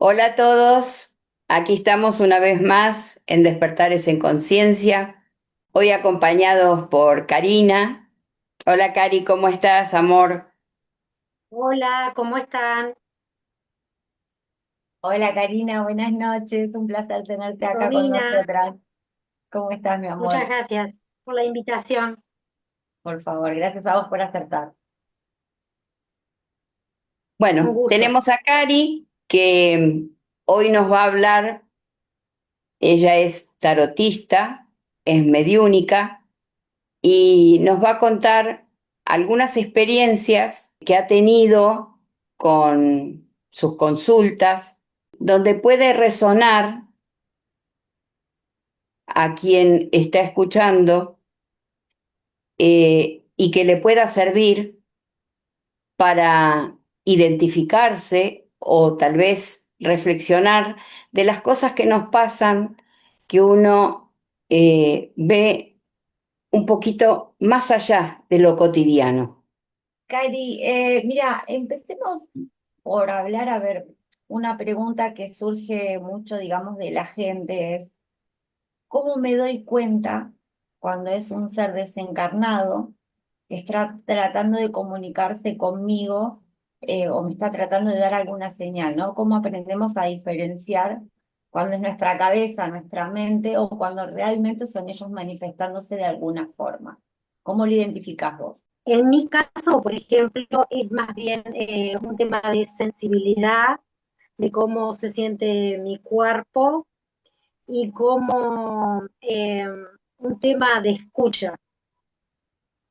Hola a todos, aquí estamos una vez más en Despertares en Conciencia, hoy acompañados por Karina. Hola Cari, ¿cómo estás, amor? Hola, ¿cómo están? Hola Karina, buenas noches, un placer tenerte acá con Romina, nosotras. ¿Cómo estás, mi muchas amor? gracias por la invitación. Por favor, gracias a vos por acertar. Un Bueno, gusto. tenemos a Cari que hoy nos va a hablar. Ella es tarotista, es mediúnica y nos va a contar algunas experiencias que ha tenido con sus consultas, donde puede resonar a quien está escuchando, y que le pueda servir para identificarse o tal vez reflexionar de las cosas que nos pasan, que uno ve un poquito más allá de lo cotidiano. Cari, mira, empecemos por hablar, a ver, una pregunta que surge mucho, digamos, de la gente es, ¿cómo me doy cuenta cuando es un ser desencarnado que está tratando de comunicarse conmigo o me está tratando de dar alguna señal, ¿no? ¿Cómo aprendemos a diferenciar cuando es nuestra cabeza, nuestra mente o cuando realmente son ellos manifestándose de alguna forma? ¿Cómo lo identificás vos? En mi caso, por ejemplo, es más bien un tema de sensibilidad, de cómo se siente mi cuerpo y cómo un tema de escucha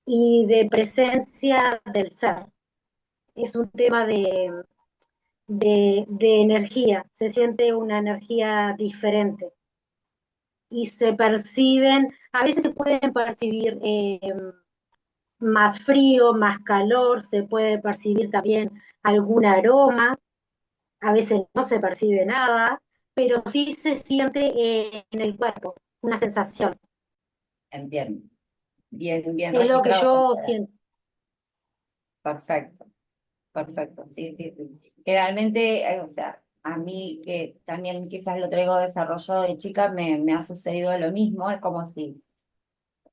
y de presencia del ser. Es un tema de energía, se siente una energía diferente y se perciben, a veces se pueden percibir más frío, más calor, se puede percibir también algún aroma, a veces no se percibe nada, pero sí se siente en el cuerpo una sensación. Entiendo. Bien, bien Es lo que registrado. yo siento. Perfecto, perfecto, sí, sí, sí. Generalmente, o sea, a mí que también quizás lo traigo desarrollado de chica, me ha sucedido lo mismo, es como si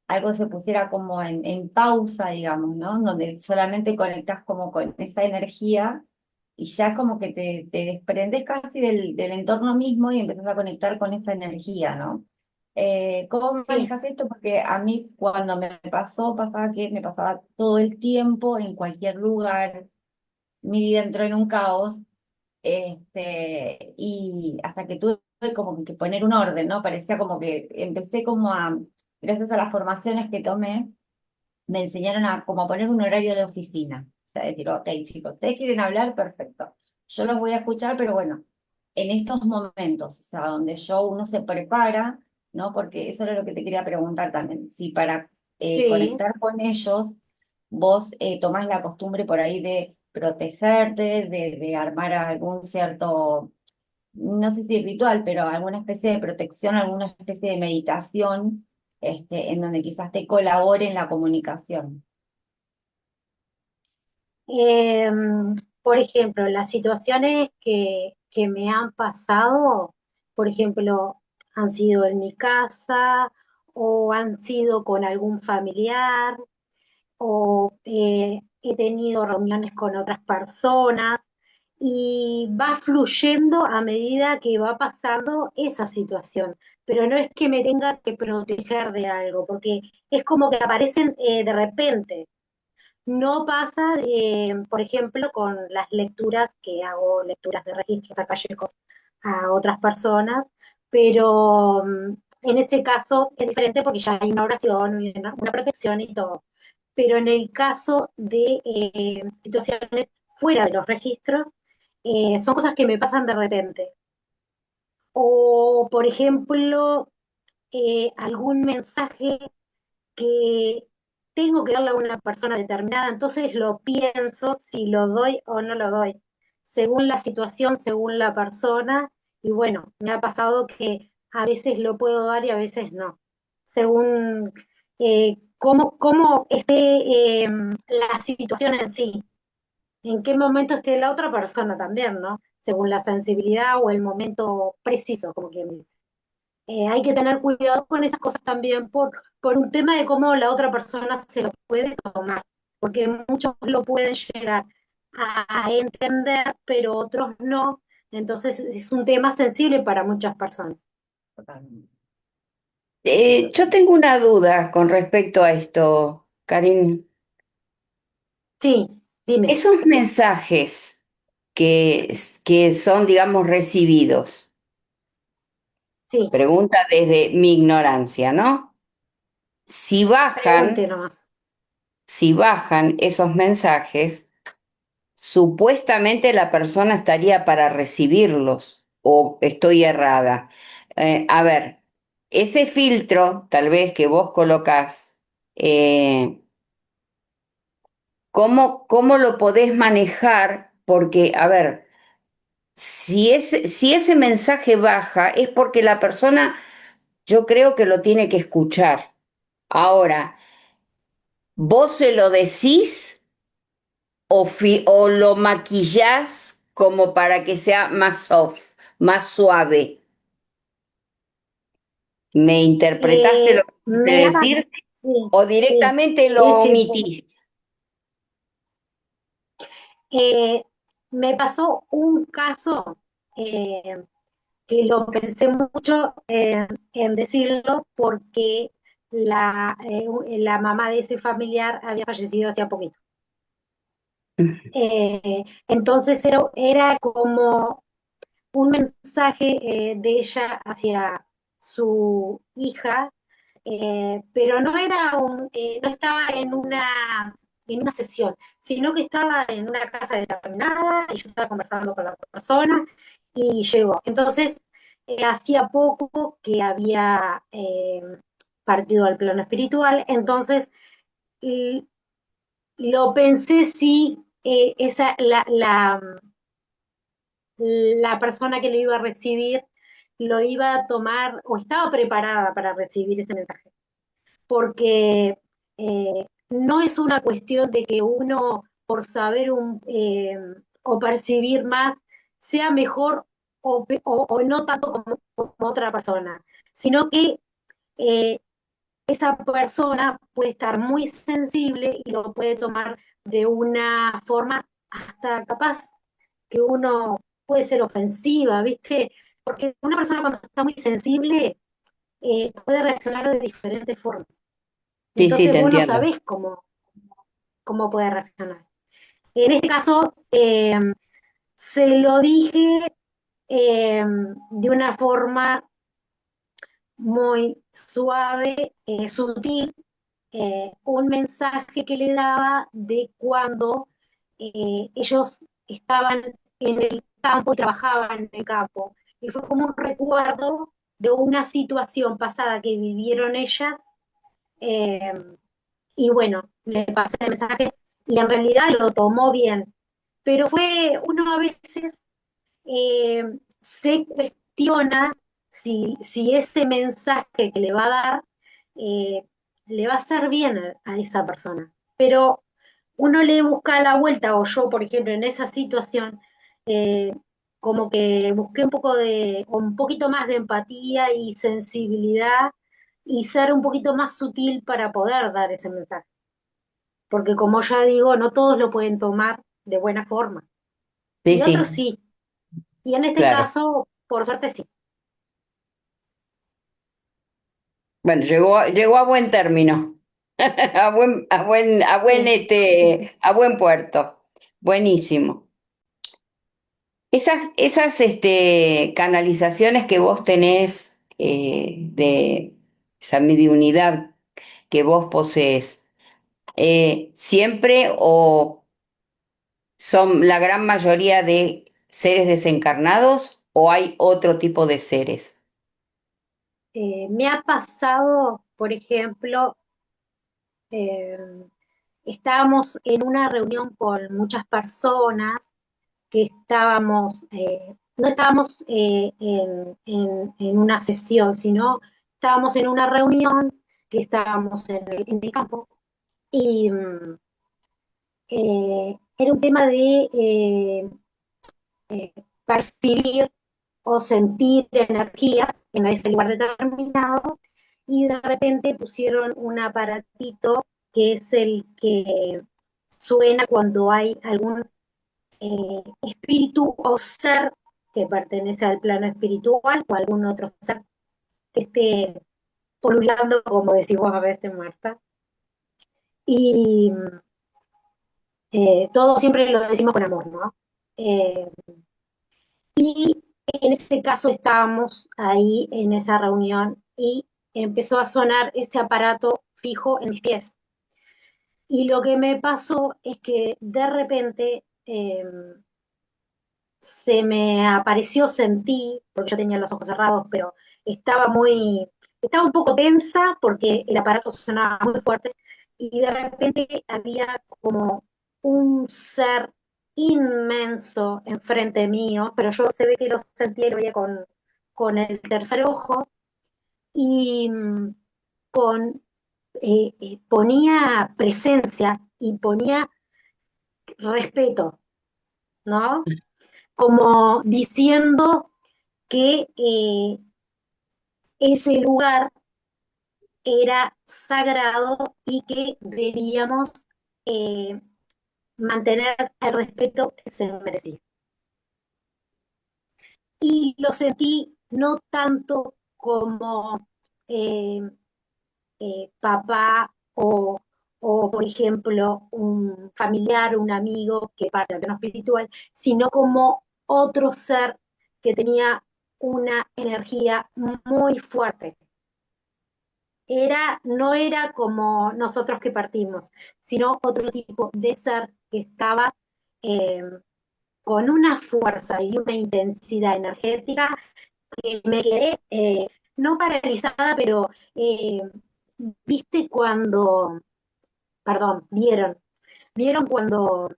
algo se pusiera como en pausa, digamos, ¿no? Donde solamente conectas como con esa energía y ya como que te desprendes casi del entorno mismo y empezás a conectar con esa energía, ¿no? ¿Cómo Sí, manejas esto? Porque a mí cuando me pasó, pasaba que me pasaba todo el tiempo en cualquier lugar, mi vida entró en un caos, y hasta que tuve como que poner un orden, ¿no? Parecía como que empecé como a, gracias a las formaciones que tomé, me enseñaron a como a poner un horario de oficina. O sea, decir, ok, chicos, ustedes quieren hablar, perfecto. Yo los voy a escuchar, pero bueno, en estos momentos, o sea, donde uno se prepara, ¿no? Porque eso era lo que te quería preguntar también. Si para sí. conectar con ellos, vos tomás la costumbre por ahí de protegerte, de armar algún cierto, no sé si ritual, pero alguna especie de protección, alguna especie de meditación, en donde quizás te colabore en la comunicación. Eh, por ejemplo, las situaciones que me han pasado, por ejemplo, han sido en mi casa o han sido con algún familiar o he tenido reuniones con otras personas y va fluyendo a medida que va pasando esa situación. Pero no es que me tenga que proteger de algo, porque es como que aparecen de repente. No pasa, por ejemplo, con las lecturas que hago, lecturas de registros acálicos a otras personas, pero en ese caso es diferente porque ya hay una oración, y una protección y todo. Pero en el caso de situaciones fuera de los registros, son cosas que me pasan de repente. O, por ejemplo, algún mensaje que tengo que darle a una persona determinada, entonces lo pienso si lo doy o no lo doy, según la situación, según la persona, y bueno, me ha pasado que a veces lo puedo dar y a veces no, según cómo esté la situación en sí, en qué momento esté la otra persona también, ¿no? según la sensibilidad o el momento preciso, como quien dice. Hay que tener cuidado con esas cosas también por un tema de cómo la otra persona se lo puede tomar, porque muchos lo pueden llegar a entender, pero otros no. Entonces es un tema sensible para muchas personas. Totalmente. Yo tengo una duda con respecto a esto, Karin. Sí, dime. Esos mensajes que son, digamos, recibidos, Sí, pregunta desde mi ignorancia, ¿no? Si pregunte bajan, nomás. si bajan esos mensajes, supuestamente la persona estaría para recibirlos, o estoy errada. A ver, ese filtro, tal vez que vos colocás, ¿cómo lo podés manejar? Porque, a ver, si ese mensaje baja, es porque la persona, yo creo que lo tiene que escuchar. Ahora, ¿vos se lo decís o lo maquillás como para que sea más soft, más suave? ¿Me interpretaste lo que quise Me ha decir? sí, ¿O sí, directamente lo sí, sí. omitís? Eh, Me pasó un caso eh, que lo pensé mucho en decirlo porque la mamá de ese familiar había fallecido hacía poquito. Entonces era como un mensaje de ella hacia su hija, pero no estaba en una sesión, sino que estaba en una casa determinada y yo estaba conversando con la persona y llegó. Entonces, hacía poco que había partido al plano espiritual, entonces l- lo pensé si la persona que lo iba a recibir lo iba a tomar o estaba preparada para recibir ese mensaje. Porque no es una cuestión de que uno, por saber o percibir más, sea mejor o no tanto como otra persona, sino que eh, esa persona puede estar muy sensible y lo puede tomar de una forma hasta capaz que uno puede ser ofensiva, ¿viste? Porque una persona cuando está muy sensible puede reaccionar de diferentes formas. Sí, sí, Entonces te vos no entiendo. sabés cómo puede reaccionar. En este caso, se lo dije de una forma muy suave, sutil, un mensaje que le daba de cuando ellos estaban en el campo y trabajaban en el campo. Y fue como un recuerdo de una situación pasada que vivieron ellas. eh, y bueno, le pasé el mensaje y en realidad lo tomó bien. Pero uno a veces se cuestiona si ese mensaje que le va a dar eh, le va a hacer bien a esa persona. Pero uno le busca la vuelta, o yo, por ejemplo, en esa situación, eh, como que busqué un poquito más de empatía y sensibilidad y ser un poquito más sutil para poder dar ese mensaje. Porque como ya digo, no todos lo pueden tomar de buena forma. Sí, Y otros sí, sí. Y en este claro. caso, por suerte sí. Bueno, llegó a buen término, Sí. a buen puerto. Buenísimo. Canalizaciones que vos tenés de esa mediunidad que vos posees, siempre o son la gran mayoría de seres desencarnados o hay otro tipo de seres. Me ha pasado, por ejemplo, eh, estábamos en una reunión con muchas personas que no estábamos en una sesión, sino estábamos en una reunión que estábamos en el campo y era un tema de percibir o sentir energías en ese lugar determinado, y de repente pusieron un aparatito que es el que suena cuando hay algún espíritu o ser que pertenece al plano espiritual o algún otro ser que esté polulando, como decimos a veces, Marta. Y todo siempre lo decimos con amor, ¿no? Eh, y en ese caso estábamos ahí en esa reunión y empezó a sonar ese aparato fijo en mis pies. Y lo que me pasó es que de repente se me apareció, sentí, porque yo tenía los ojos cerrados, pero estaba estaba un poco tensa porque el aparato sonaba muy fuerte, y de repente había como un ser inmenso enfrente mío, pero yo se ve que lo sentía y lo veía con el tercer ojo, y con, ponía presencia y ponía respeto, ¿no? Como diciendo que ese lugar era sagrado y que debíamos eh, mantener el respeto que se merecía. Y lo sentí no tanto como eh, papá por ejemplo, un familiar, un amigo que parte del plano espiritual, sino como otro ser que tenía una energía muy fuerte. No era como nosotros que partimos, sino otro tipo de ser que estaba eh, con una fuerza y una intensidad energética que me quedé, no paralizada, pero viste vieron cuando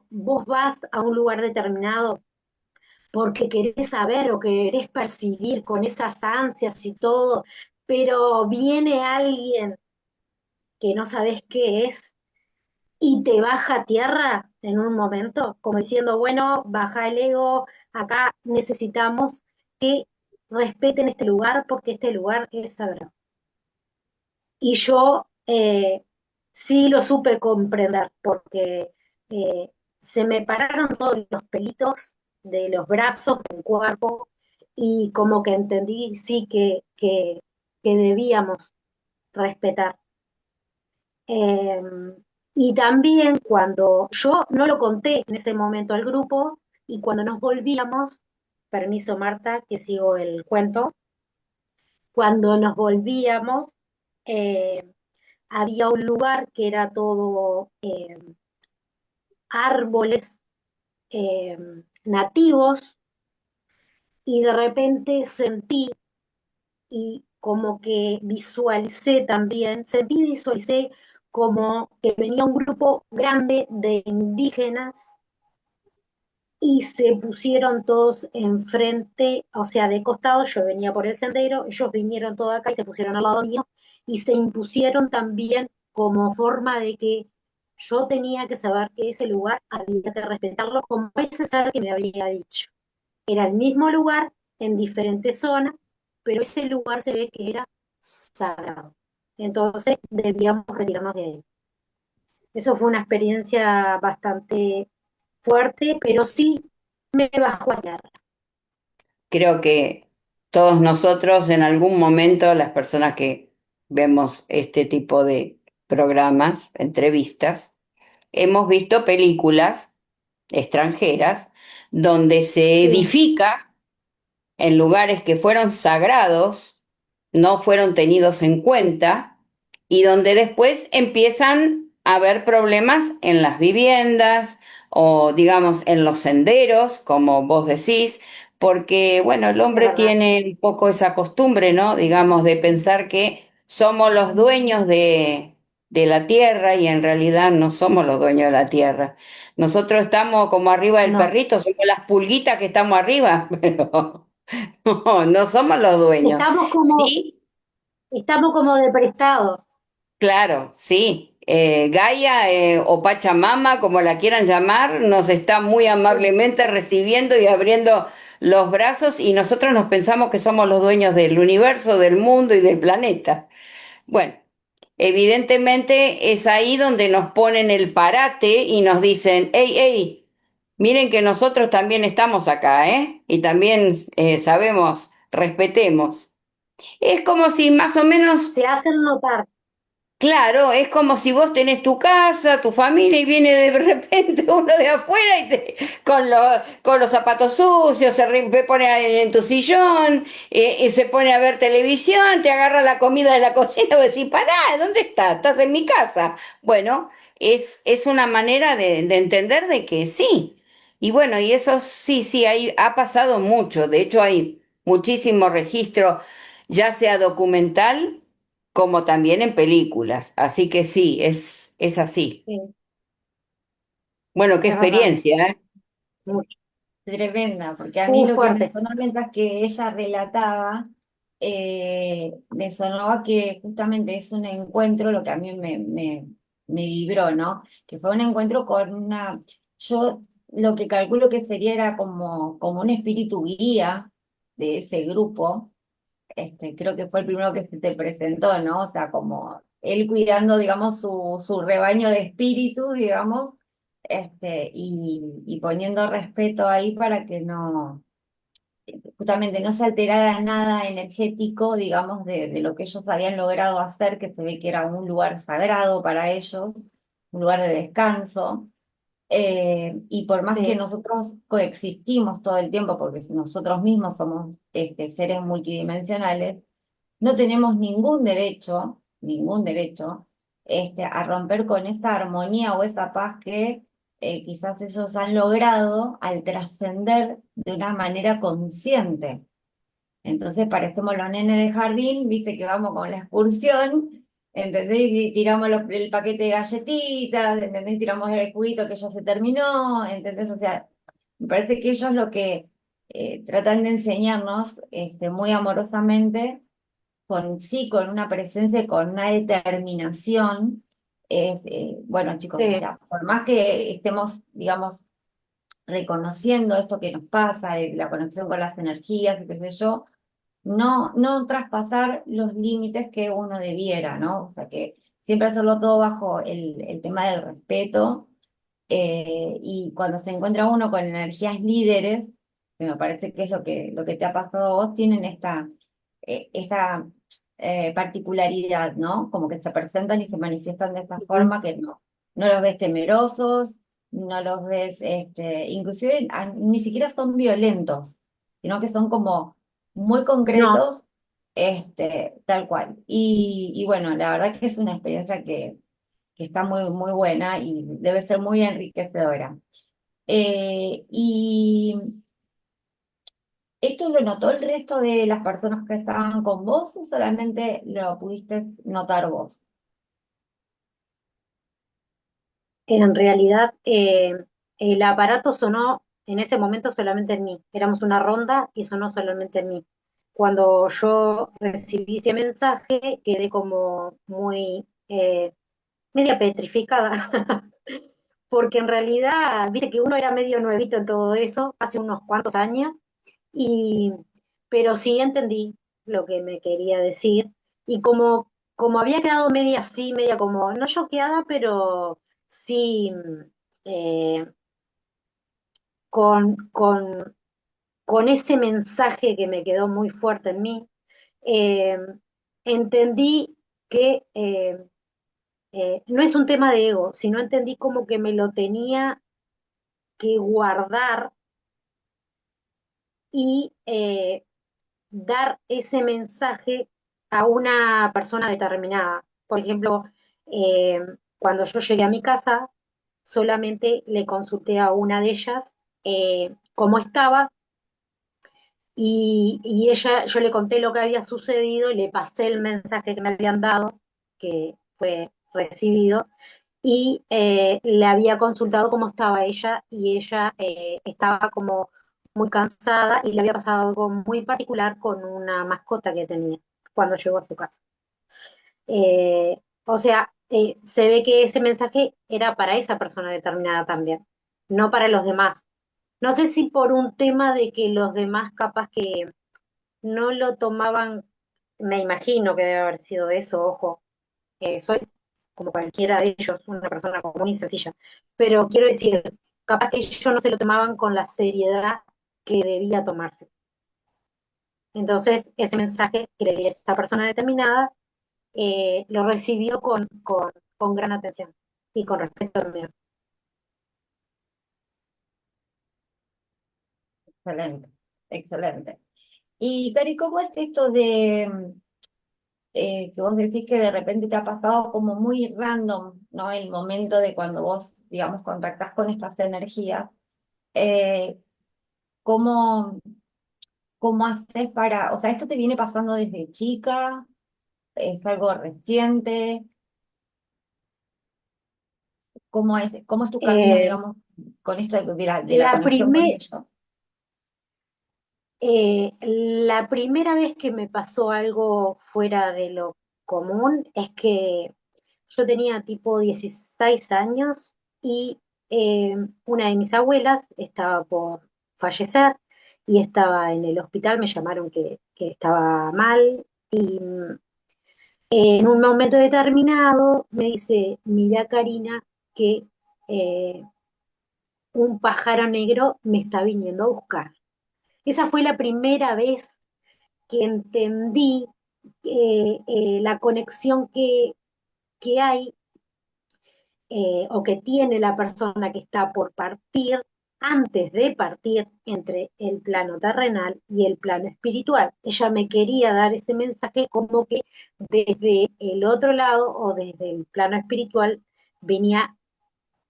vos vas a un lugar determinado porque querés saber o querés percibir con esas ansias y todo, pero viene alguien que no sabes qué es y te baja a tierra en un momento, como diciendo, bueno, baja el ego, acá necesitamos que respeten este lugar porque este lugar es sagrado. Y yo sí lo supe comprender porque eh, se me pararon todos los pelitos de los brazos, del cuerpo, y como que entendí, sí, que debíamos respetar. Eh, y también cuando yo no lo conté en ese momento al grupo, y cuando nos volvíamos, permiso Marta, que sigo el cuento, cuando nos volvíamos, eh, había un lugar que era todo árboles eh, nativos, y de repente sentí y como que visualicé también, sentí y visualicé como que venía un grupo grande de indígenas y se pusieron todos enfrente, o sea, de costado. Yo venía por el sendero, ellos vinieron todos acá y se pusieron al lado mío y se impusieron también como forma de que yo tenía que saber que ese lugar había que respetarlo, como ese ser que me había dicho. Era el mismo lugar en diferentes zonas, pero ese lugar se ve que era sagrado. Entonces debíamos retirarnos de ahí. Eso fue una experiencia bastante fuerte, pero sí me bajó a tierra. Creo que todos nosotros en algún momento, las personas que vemos este tipo de programas, entrevistas, hemos visto películas extranjeras donde se Sí, edifica en lugares que fueron sagrados, no fueron tenidos en cuenta, y donde después empiezan a haber problemas en las viviendas o digamos en los senderos, como vos decís, porque bueno, el es hombre verdad. tiene un poco esa costumbre, ¿no? Digamos, de pensar que somos los dueños de la tierra, y en realidad no somos los dueños de la tierra. Nosotros estamos como arriba del No, perrito, somos las pulguitas que estamos arriba, pero no, no somos los dueños. estamos como, Sí, estamos como de prestado. claro, sí. Gaia o Pachamama, como la quieran llamar, nos está muy amablemente recibiendo y abriendo los brazos y nosotros nos pensamos que somos los dueños del universo, del mundo y del planeta. Bueno, evidentemente es ahí donde nos ponen el parate y nos dicen, hey, hey, miren que nosotros también estamos acá, ¿eh? Y también sabemos, respetemos. Es como si más o menos. Se hacen notar, Claro, es como si vos tenés tu casa, tu familia y viene de repente uno de afuera y con los zapatos sucios, se pone en tu sillón, y se pone a ver televisión, te agarra la comida de la cocina y vos decís, pará, ¿dónde estás? Estás en mi casa. Bueno, es una manera de entender de que sí. Y bueno, y eso sí, sí, ha pasado mucho. De hecho, hay muchísimo registro, ya sea documental como también en películas. Así que sí, es así. sí, Bueno, qué es verdad, experiencia, ¿eh? mucho. Tremenda, porque a mí lo que me Fuerte, sonó mientras que ella relataba, me sonaba que justamente es un encuentro, lo que a mí me vibró, ¿no? Que fue un encuentro con yo lo que calculo que sería era como un espíritu guía de ese grupo. Creo que fue el primero que se te presentó, ¿no? O sea, como él cuidando, digamos, su rebaño de espíritus, digamos, y poniendo respeto ahí para que no, justamente no se alterara nada energético, digamos, de lo que ellos habían logrado hacer, que se ve que era un lugar sagrado para ellos, un lugar de descanso. Y por más que sí, nosotros coexistimos todo el tiempo, porque nosotros mismos somos seres multidimensionales, no tenemos ningún derecho, a romper con esa armonía o esa paz que quizás ellos han logrado al trascender de una manera consciente. Entonces parecemos los nenes de jardín, viste que vamos con la excursión, ¿entendés? Y tiramos el paquete de galletitas, ¿entendés? Tiramos el juguito que ya se terminó, ¿entendés? O sea, me parece que ellos lo que tratan de enseñarnos muy amorosamente sí, con una presencia y con una determinación, bueno, chicos, o sí, sea, por más que estemos, digamos, reconociendo esto que nos pasa, la conexión con las energías, y qué sé yo, no traspasar los límites que uno debiera, ¿no? O sea, que siempre hacerlo todo bajo el tema del respeto, y cuando se encuentra uno con energías líderes, que me parece que es lo que te ha pasado a vos, tienen esta particularidad, ¿no? Como que se presentan y se manifiestan de esta ujú, forma que no los ves temerosos, no los ves, inclusive ni siquiera son violentos, sino que son como muy no, concretos, tal cual. Y bueno, la verdad que es una experiencia que está muy, muy buena y debe ser muy enriquecedora. ¿Y esto lo notó el resto de las personas que estaban con vos o solamente lo pudiste notar vos? en realidad el aparato sonó en ese momento solamente en mí, éramos una ronda y sonó solamente en mí. Cuando yo recibí ese mensaje quedé como muy media petrificada, porque en realidad, viste que uno era medio nuevito en todo eso, hace unos cuantos años, y, pero sí entendí lo que me quería decir, y como había quedado media así, media como, no choqueada, pero sí eh, con, con, con ese mensaje que me quedó muy fuerte en mí, eh, entendí que no es un tema de ego, sino entendí como que me lo tenía que guardar y dar ese mensaje a una persona determinada. Por ejemplo, eh, cuando yo llegué a mi casa, solamente le consulté a una de ellas cómo estaba y ella, yo le conté lo que había sucedido, le pasé el mensaje que me habían dado, que fue recibido, y le había consultado cómo estaba ella y ella estaba como muy cansada y le había pasado algo muy particular con una mascota que tenía cuando llegó a su casa. O sea, se ve que ese mensaje era para esa persona determinada también, no para los demás. No sé si por un tema de que los demás capaz que no lo tomaban, me imagino que debe haber sido eso, ojo, soy como cualquiera de ellos, una persona común y sencilla, pero quiero decir, capaz que ellos no se lo tomaban con la seriedad que debía tomarse. Entonces, ese mensaje que le di a esa persona determinada, lo recibió con gran atención y con respeto también. Excelente, excelente. Y Cari, ¿cómo es esto de que vos decís que de repente te ha pasado como muy random, ¿no? El momento de cuando vos, digamos, contactás con estas energías. Eh, ¿cómo, cómo haces para, o sea, esto te viene pasando desde chica? ¿Es algo reciente? Cómo es tu camino, Eh, digamos, con esto de la la, conexión con primer, ellos? la primera vez que me pasó algo fuera de lo común es que yo tenía tipo 16 años y una de mis abuelas estaba por fallecer y estaba en el hospital, me llamaron que estaba mal y en un momento determinado me dice, mira Karina, que eh, un pájaro negro me está viniendo a buscar. Esa fue la primera vez que entendí la conexión que hay o que tiene la persona que está por partir antes de partir entre el plano terrenal y el plano espiritual. Ella me quería dar ese mensaje como que desde el otro lado o desde el plano espiritual venía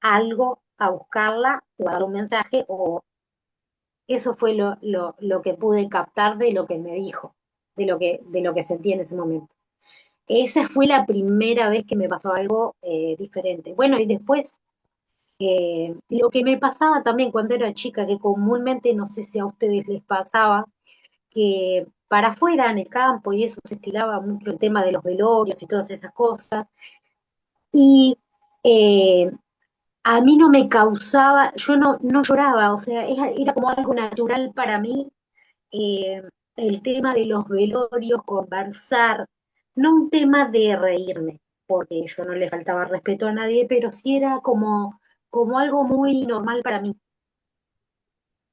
algo a buscarla o a dar un mensaje o eso fue lo que pude captar de lo que me dijo, de lo que sentí en ese momento. Esa fue la primera vez que me pasó algo diferente. Bueno, y después lo que me pasaba también cuando era chica, que comúnmente no sé si a ustedes les pasaba, que para afuera en el campo y eso se estilaba mucho el tema de los velorios y todas esas cosas. Y eh, a mí no me causaba, yo no lloraba, o sea, era como algo natural para mí el tema de los velorios, conversar, no un tema de reírme, porque yo no le faltaba respeto a nadie, pero sí era como algo muy normal para mí,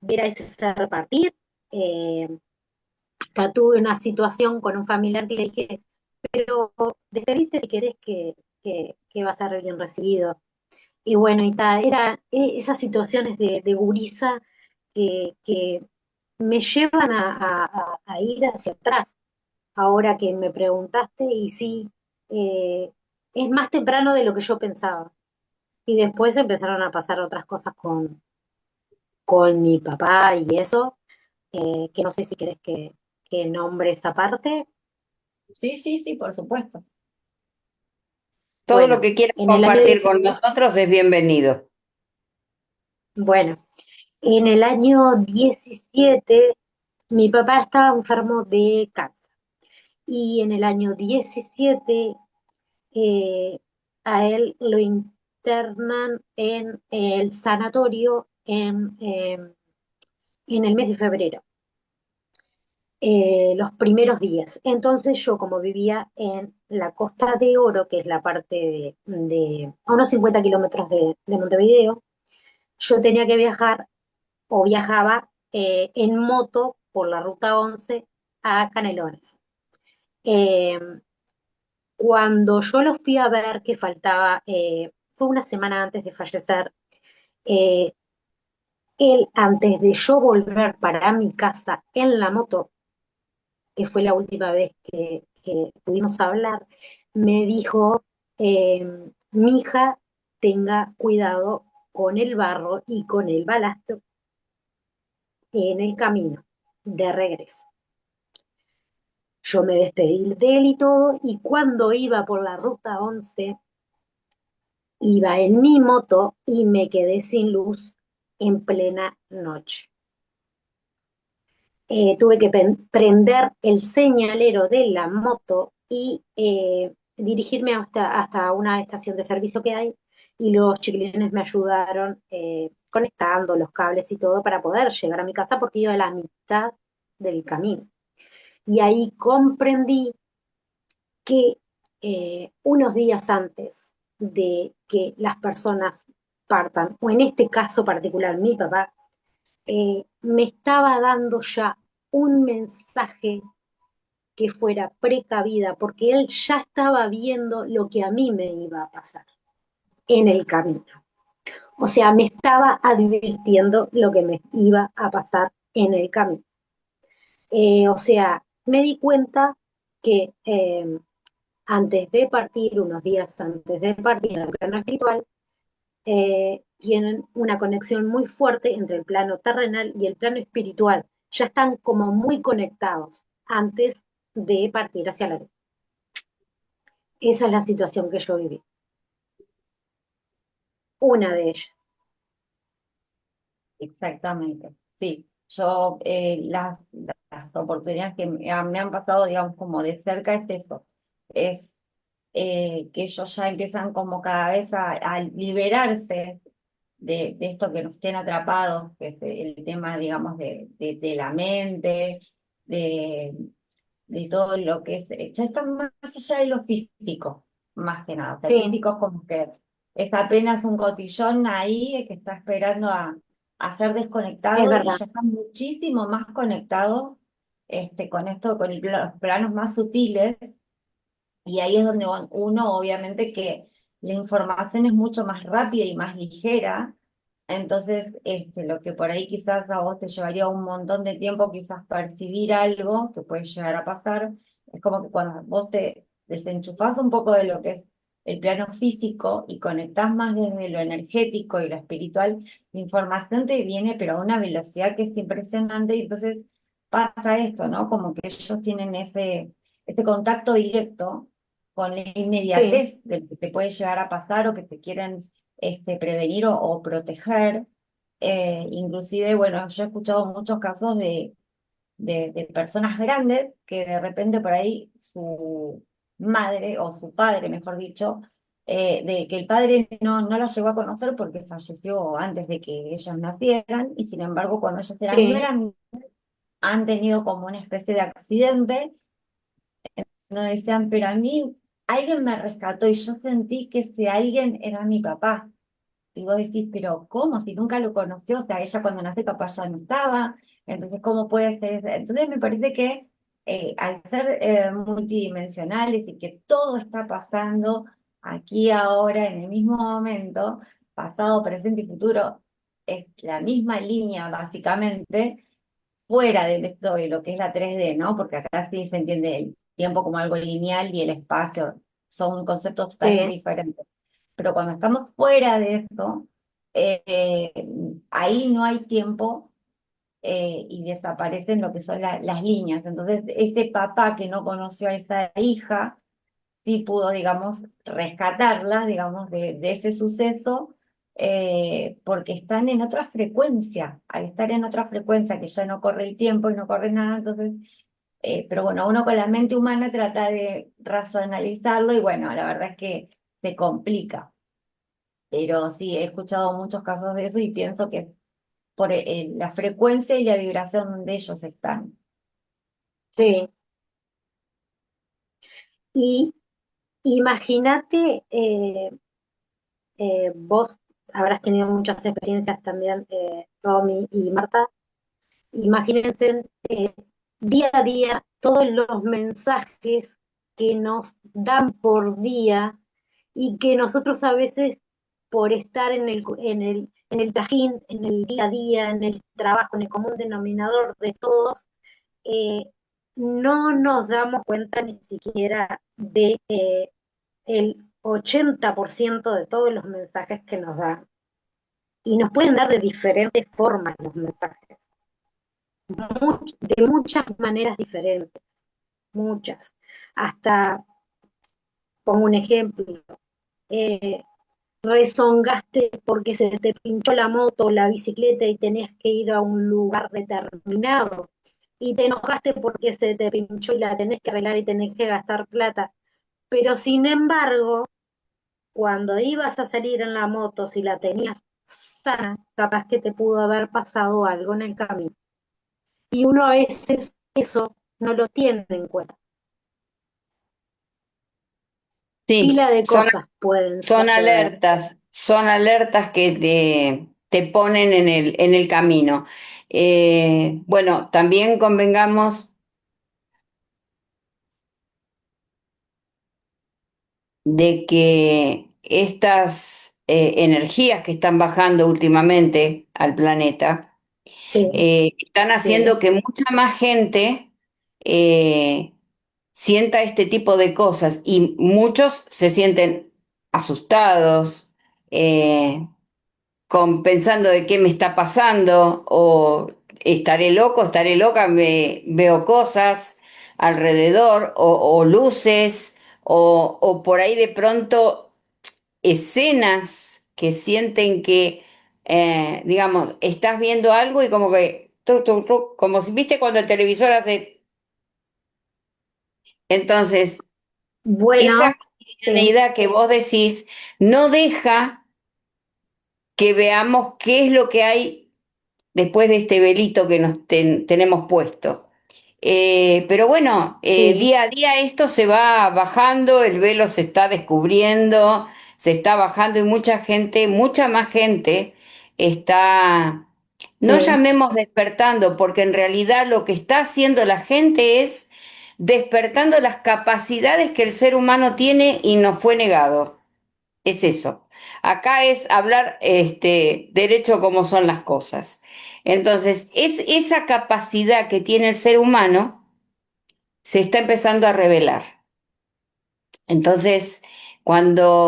ver a ese ser partir. Eh, hasta tuve una situación con un familiar que le dije, pero despedite si querés que va a ser bien recibido. Y bueno, y tal, era esas situaciones de gurisa que me llevan a ir hacia atrás ahora que me preguntaste, y sí, eh, es más temprano de lo que yo pensaba. Y después empezaron a pasar otras cosas con mi papá y eso, que no sé si querés que nombre esa parte. Sí, sí, sí, por supuesto. Todo lo Bueno, que quieras en el año compartir con 17, nosotros es bienvenido. bueno, en el año 17 mi papá estaba enfermo de cáncer y en el año 17 eh, a él lo internan en el sanatorio en el mes de febrero, los primeros días. Entonces yo como vivía en la Costa de Oro, que es la parte a unos 50 kilómetros de Montevideo, yo tenía que viajar o viajaba en moto por la ruta 11 a Canelones. Eh, Cuando yo lo fui a ver, que faltaba, fue una semana antes de fallecer, eh, él, antes de yo volver para mi casa en la moto, que fue la última vez que pudimos hablar, me dijo, mi hija, tenga cuidado con el barro y con el balasto en el camino de regreso. Yo me despedí de él y todo, y cuando iba por la ruta 11 iba en mi moto y me quedé sin luz en plena noche. Tuve que prender el señalero de la moto y dirigirme hasta una estación de servicio que hay y los chiquilines me ayudaron conectando los cables y todo para poder llegar a mi casa porque iba a la mitad del camino. Y ahí comprendí que unos días antes de que las personas partan, o en este caso particular mi papá, me estaba dando ya un mensaje que fuera precavida, porque él ya estaba viendo lo que a mí me iba a pasar en el camino. O sea, me estaba advirtiendo lo que me iba a pasar en el camino. O sea, me di cuenta que antes de partir, unos días antes de partir en el plano espiritual, tienen una conexión muy fuerte entre el plano terrenal y el plano espiritual. Ya están como muy conectados antes de partir hacia la luz. Esa es la situación que yo viví. Una de ellas. Exactamente, sí. Yo las oportunidades que me han pasado, digamos, como de cerca es eso, es que ellos ya empiezan como cada vez a liberarse de esto que nos tiene atrapados, que es el tema, digamos, de la mente, de, de todo lo que es, ya están más allá de lo físico, más que nada. O sea, el Sí, físico es como que es apenas un cotillón ahí que está esperando a ser es desconectado y verdad. ya están muchísimo más conectados con esto, con los planos más sutiles, y ahí es donde uno, obviamente, que la información es mucho más rápida y más ligera. Entonces, lo que por ahí quizás a vos te llevaría un montón de tiempo, quizás percibir algo que puede llegar a pasar, es como que cuando vos te desenchufás un poco de lo que es el plano físico y conectás más desde lo energético y lo espiritual, la información te viene, pero a una velocidad que es impresionante, y entonces pasa esto, ¿no? Como que ellos tienen ese contacto directo con la Sí, inmediatez de lo que te puede llegar a pasar o que te quieren prevenir o proteger. Inclusive, bueno, yo he escuchado muchos casos de personas grandes que de repente por ahí su madre o su padre, mejor dicho, de que el padre no la llegó a conocer porque falleció antes de que ellas nacieran, y sin embargo cuando ellas eran sí, grandes han tenido como una especie de accidente, no decían, pero a mí alguien me rescató y yo sentí que ese alguien era mi papá. Y vos decís, pero ¿cómo? Si nunca lo conoció, o sea, ella cuando nació papá ya no estaba, entonces ¿cómo puede ser eso? Entonces me parece que al ser multidimensionales y que todo está pasando aquí ahora en el mismo momento, pasado, presente y futuro, es la misma línea básicamente, fuera de esto de lo que es la 3D, ¿no? Porque acá sí se entiende el tiempo como algo lineal y el espacio son conceptos totalmente sí, diferentes. Pero cuando estamos fuera de esto, eh, ahí no hay tiempo, y desaparecen lo que son las líneas. Entonces, ese papá que no conoció a esa hija, sí pudo, digamos, rescatarla, digamos, de ese suceso, porque están en otra frecuencia. Al estar en otra frecuencia, que ya no corre el tiempo y no corre nada, entonces, pero bueno, uno con la mente humana trata de racionalizarlo y bueno, la verdad es que se complica. Pero sí, he escuchado muchos casos de eso y pienso que es por la frecuencia y la vibración donde ellos están. sí. Y imagínate, vos habrás tenido muchas experiencias también, Romy y Marta. Imagínense día a día todos los mensajes que nos dan por día y que nosotros a veces por estar en el trajín, en el día a día, en el trabajo, en el común denominador de todos, eh, no nos damos cuenta ni siquiera de el 80% de todos los mensajes que nos dan. Y nos pueden dar de diferentes formas los mensajes, de muchas maneras diferentes, muchas. Hasta, pongo un ejemplo, eh, rezongaste porque se te pinchó la moto o la bicicleta y tenías que ir a un lugar determinado. Y te enojaste porque se te pinchó y la tenés que arreglar y tenés que gastar plata. Pero sin embargo, cuando ibas a salir en la moto, si la tenías sana, capaz que te pudo haber pasado algo en el camino. Y uno a veces eso no lo tiene en cuenta. Sí, Pila de cosas pueden suceder. son alertas que te ponen en el camino. Bueno, también convengamos de que estas energías que están bajando últimamente al planeta Sí, están haciendo sí, que mucha más gente eh, sienta este tipo de cosas y muchos se sienten asustados, pensando de qué me está pasando o estaré loco, estaré loca, veo cosas alrededor o luces o por ahí de pronto escenas que sienten que, digamos, estás viendo algo y como que, como si viste cuando el televisor hace. Entonces, esa bueno, sí, cotidianeidad que vos decís no deja que veamos qué es lo que hay después de este velito que nos tenemos puesto. Pero bueno, sí, día a día esto se va bajando, el velo se está descubriendo, se está bajando y mucha gente, mucha más gente está, no sí, llamemos despertando, porque en realidad lo que está haciendo la gente es despertando las capacidades que el ser humano tiene y nos fue negado. Es eso. Acá es hablar derecho como son las cosas. Entonces, es esa capacidad que tiene el ser humano se está empezando a revelar. Entonces,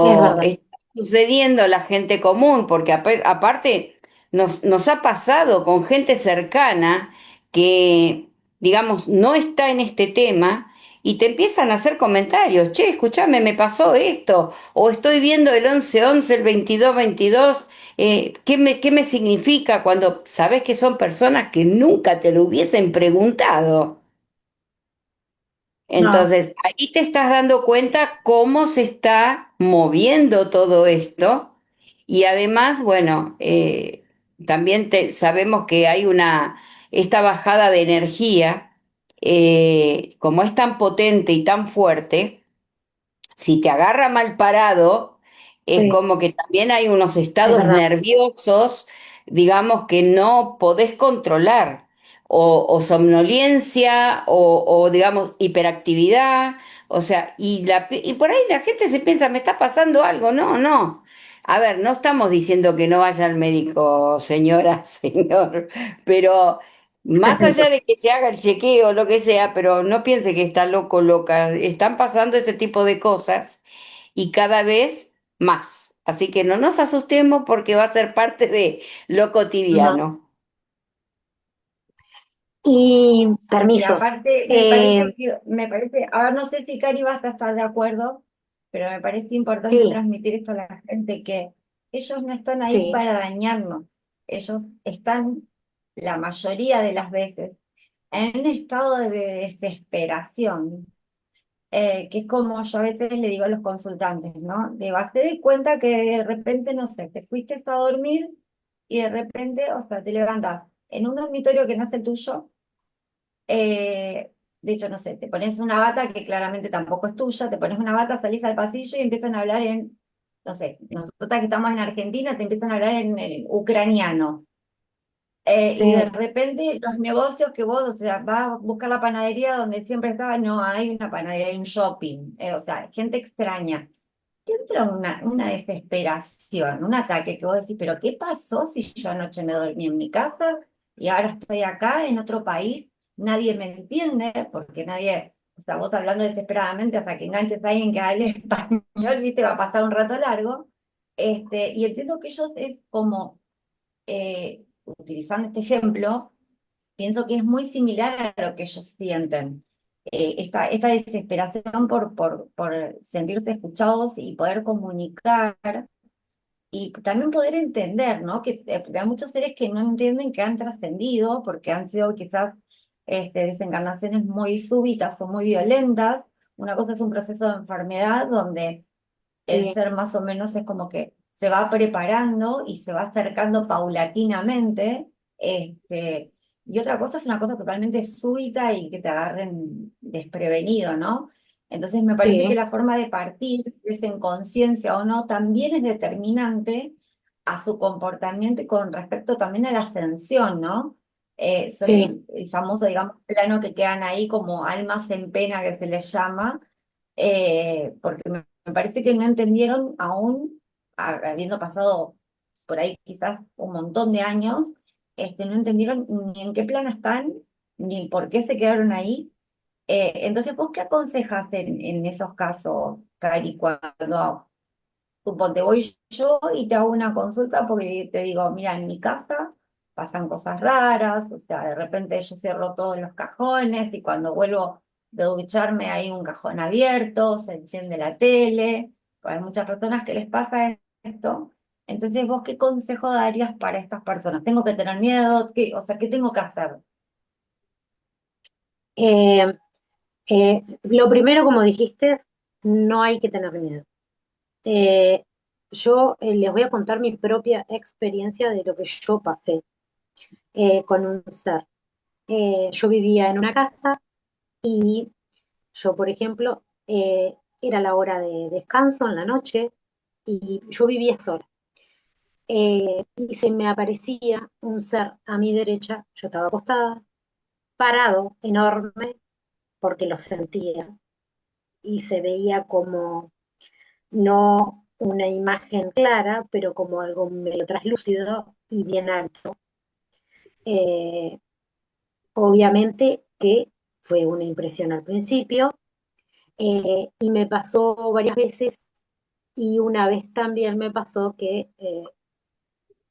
es cuando verdad. está sucediendo a la gente común, porque aparte nos ha pasado con gente cercana que, digamos, no está en este tema y te empiezan a hacer comentarios, che, escúchame, me pasó esto, o estoy viendo el 11-11, el 22-22, qué me significa cuando sabes que son personas que nunca te lo hubiesen preguntado? No, Entonces, ahí te estás dando cuenta cómo se está moviendo todo esto y además, bueno, también sabemos que hay esta bajada de energía, como es tan potente y tan fuerte, si te agarra mal parado, es sí, como que también hay unos es estados verdad. nerviosos, digamos, que no podés controlar, o somnolencia, digamos, hiperactividad, o sea, y por ahí la gente se piensa, me está pasando algo, no, no. A ver, no estamos diciendo que no vaya al médico, señora, señor, pero más allá de que se haga el chequeo, lo que sea, pero no piense que está loco, loca. Están pasando ese tipo de cosas y cada vez más. Así que no nos asustemos porque va a ser parte de lo No. cotidiano. Y Y permiso. aparte, Eh, me parece, ahora no sé si Cari vas a estar de acuerdo, pero me parece importante sí, transmitir esto a la gente, que ellos no están ahí sí, para dañarnos, ellos están la mayoría de las veces en un estado de desesperación, que es como yo a veces le digo a los consultantes, ¿no? De base de cuenta que de repente, no sé, te fuiste a dormir y de repente, o sea, te levantas en un dormitorio que no es el tuyo. De hecho, no sé, te pones una bata que claramente tampoco es tuya, te pones una bata, salís al pasillo y empiezan a hablar en, no sé, nosotros que estamos en Argentina, te empiezan a hablar en ucraniano. Y de sí, repente los negocios que vos, o sea, vas a buscar la panadería donde siempre estaba, no hay una panadería, hay un shopping. O sea, gente extraña. Te entra una desesperación, un ataque que vos decís, pero ¿qué pasó si yo anoche me dormí en mi casa y ahora estoy acá en otro país? Nadie me entiende, porque nadie, o sea, vos hablando desesperadamente hasta que enganches a alguien que hable español, viste, va a pasar un rato largo. Y entiendo que ellos es como, utilizando este ejemplo, pienso que es muy similar a lo que ellos sienten. Esta desesperación por sentirse escuchados y poder comunicar y también poder entender, ¿no? Que hay muchos seres que no entienden que han trascendido porque han sido quizás desencarnaciones muy súbitas o muy violentas, una cosa es un proceso de enfermedad donde el Sí, ser más o menos es como que se va preparando y se va acercando paulatinamente, y otra cosa es una cosa totalmente súbita y que te agarren desprevenido, ¿no? Entonces me parece que sí, la forma de partir, es en conciencia o no, también es determinante a su comportamiento y con respecto también a la ascensión, ¿no? Son sí. el famoso, digamos, plano que quedan ahí como almas en pena que se les llama, porque me parece que no entendieron aún, habiendo pasado por ahí quizás un montón de años, no entendieron ni en qué plano están, ni por qué se quedaron ahí. Entonces, ¿vos qué aconsejas en esos casos, Cari, cuando suponte voy yo y te hago una consulta porque te digo, mira, en mi casa pasan cosas raras, o sea, de repente yo cierro todos los cajones y cuando vuelvo de ducharme hay un cajón abierto, se enciende la tele, pues hay muchas personas que les pasa esto. Entonces, ¿vos qué consejo darías para estas personas? ¿Tengo que tener miedo? ¿Qué, o sea, qué tengo que hacer? Eh, lo primero, como dijiste, no hay que tener miedo. Eh, yo les voy a contar mi propia experiencia de lo que yo pasé con un ser. Yo vivía en una casa y yo, por ejemplo, era la hora de descanso en la noche y yo vivía sola. Y se me aparecía un ser a mi derecha, yo estaba acostada, parado, enorme, porque lo sentía y se veía como no una imagen clara, pero como algo medio traslúcido y bien alto. Eh, obviamente que fue una impresión al principio, y me pasó varias veces y una vez también me pasó que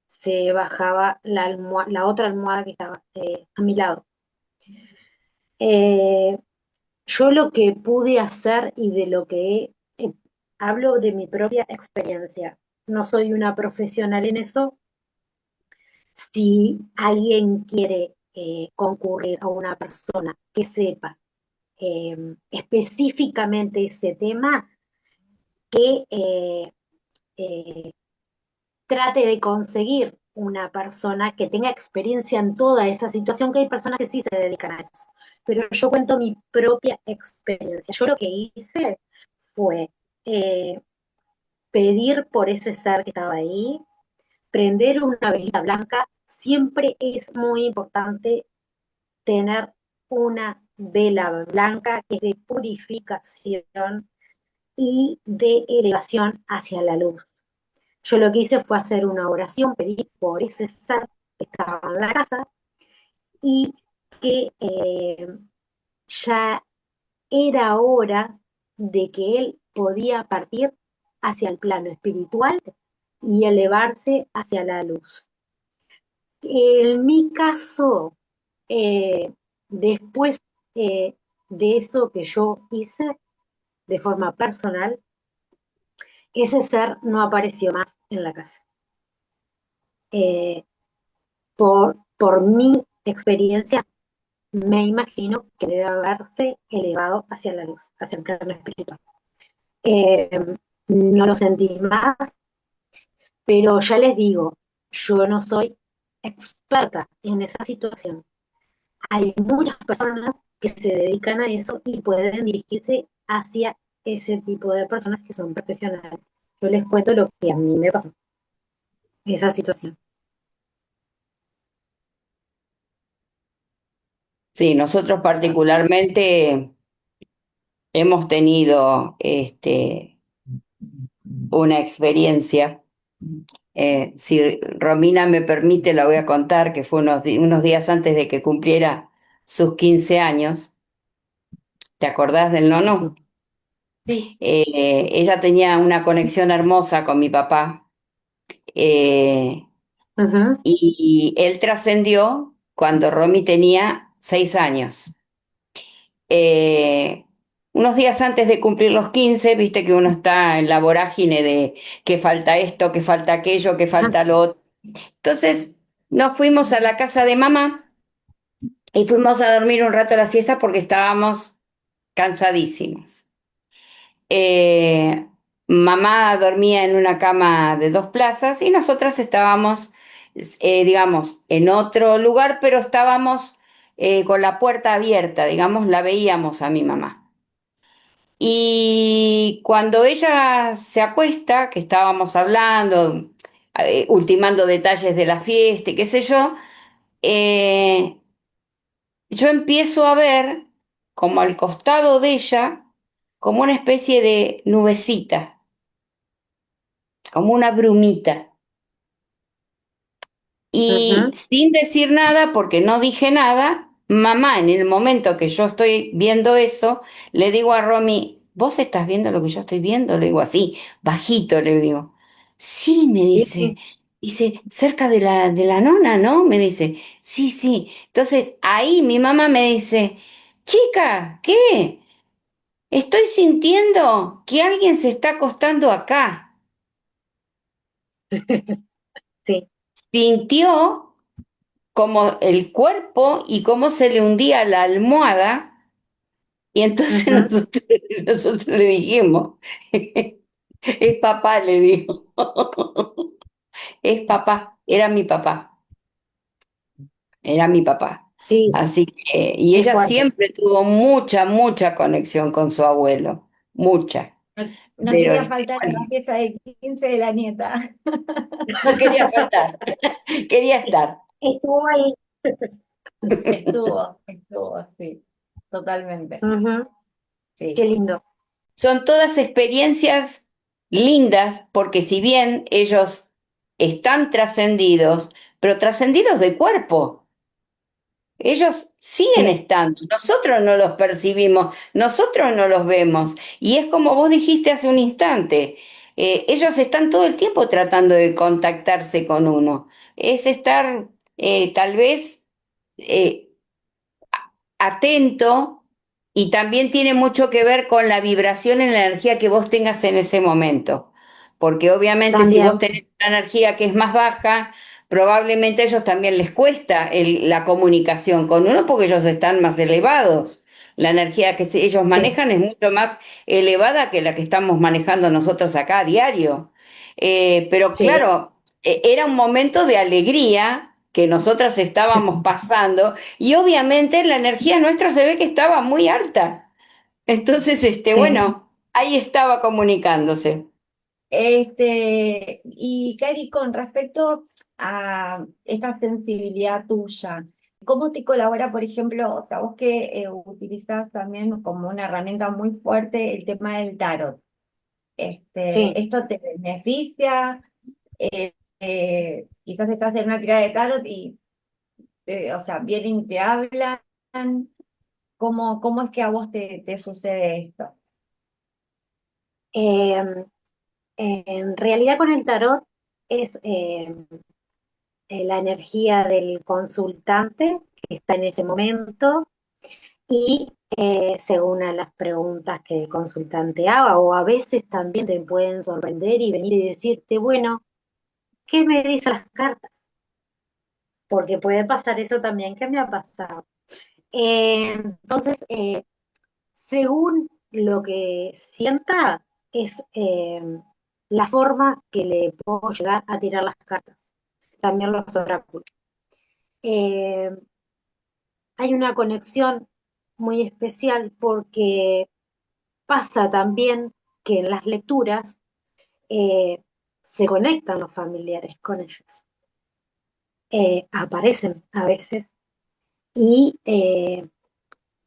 se bajaba la otra almohada que estaba a mi lado. Eh, yo lo que pude hacer y de lo que hablo de mi propia experiencia. No soy una profesional en eso. Si alguien quiere concurrir a una persona que sepa específicamente ese tema, que eh, trate de conseguir una persona que tenga experiencia en toda esa situación, que hay personas que sí se dedican a eso. Pero yo cuento mi propia experiencia. Yo lo que hice fue eh, pedir por ese ser que estaba ahí, prender una velita blanca. Siempre es muy importante tener una vela blanca que es de purificación y de elevación hacia la luz. Yo lo que hice fue hacer una oración, pedir por ese ser que estaba en la casa y que ya era hora de que él podía partir hacia el plano espiritual y elevarse hacia la luz. En mi caso, eh, después de eso que yo hice de forma personal, ese ser no apareció más en la casa. Eh, por mi experiencia, me imagino que debe haberse elevado hacia la luz, hacia el plano espiritual. Eh, no lo sentí más, pero ya les digo, yo no soy experta en esa situación. Hay muchas personas que se dedican a eso y pueden dirigirse hacia ese tipo de personas que son profesionales. Yo les cuento lo que a mí me pasó, esa situación. Sí, nosotros particularmente hemos tenido una experiencia. Si Romina me permite, la voy a contar, que fue unos días antes de que cumpliera sus 15 años. ¿Te acordás del nono? Sí. Ella tenía una conexión hermosa con mi papá, eh, Ujú. y él trascendió cuando Romy tenía 6 años. Eh, unos días antes de cumplir los 15, viste que uno está en la vorágine de que falta esto, que falta aquello, que Ajá. falta lo otro. Entonces nos fuimos a la casa de mamá y fuimos a dormir un rato a la siesta porque estábamos cansadísimos. eh, mamá dormía en una cama de dos plazas y nosotras estábamos, digamos, en otro lugar, pero estábamos con la puerta abierta, digamos, la veíamos a mi mamá. Y cuando ella se acuesta, que estábamos hablando, ultimando detalles de la fiesta, y qué sé eh, yo empiezo a ver como al costado de ella, como una especie de nubecita, como una brumita. Y Ujú. sin decir nada, porque no dije nada, mamá, en el momento que yo estoy viendo eso, le digo a Romy, ¿vos estás viendo lo que yo estoy viendo? Le digo así, bajito, le digo. Sí, me Sí, dice. Dice, cerca de la nona, ¿no? Me dice, sí, sí. Entonces ahí mi mamá me dice, chica, ¿qué? Estoy sintiendo que alguien se está acostando acá. sí. Sintió como el cuerpo y cómo se le hundía la almohada, y entonces Ujú. nosotros le dijimos, es papá, le dijo, es papá, era mi papá. Sí, Así que, y es ella fuerte. siempre tuvo mucha, mucha conexión con su abuelo, mucha, No, no pero quería faltar a la bueno, fiesta de 15 de la nieta. no quería faltar, quería estar. Estuvo ahí. Estuvo, sí, totalmente, Ujú. Qué sí, lindo. Son todas experiencias lindas porque si bien ellos están trascendidos, pero trascendidos de cuerpo, ellos siguen Sí, estando, nosotros no los percibimos, nosotros no los vemos. Y es como vos dijiste hace un instante, ellos están todo el tiempo tratando de contactarse con uno. Es estar tal vez eh, atento, y también tiene mucho que ver con la vibración y la energía que vos tengas en ese momento. Porque obviamente si vos también. tenés una energía que es más baja, probablemente a ellos también les cuesta la comunicación con uno porque ellos están más elevados. La energía que ellos Sí, manejan es mucho más elevada que la que estamos manejando nosotros acá a diario. Pero sí. claro, era un momento de alegría que nosotras estábamos pasando, y obviamente la energía nuestra se ve que estaba muy alta. Entonces, Sí. bueno, ahí estaba comunicándose. Y Cari, con respecto a esta sensibilidad tuya, ¿cómo te colabora, por ejemplo, o sea, vos que utilizas también como una herramienta muy fuerte el tema del tarot? Sí. ¿Esto te beneficia? Quizás estás en una tirada de tarot y, o sea, vienen y te hablan. ¿Cómo es que a vos te sucede esto? Em, en realidad con el tarot es la energía del consultante que está en ese momento y según a las preguntas que el consultante haga, o a veces también te pueden sorprender y venir y decirte, bueno, ¿qué me dicen las cartas? Porque puede pasar eso también que me ha pasado. Entonces, según lo que sienta, es la forma que le puedo llegar a tirar las cartas, también los oráculos. Eh, Hay una conexión muy especial porque pasa también que en las lecturas eh, se conectan los familiares con ellos, aparecen a veces y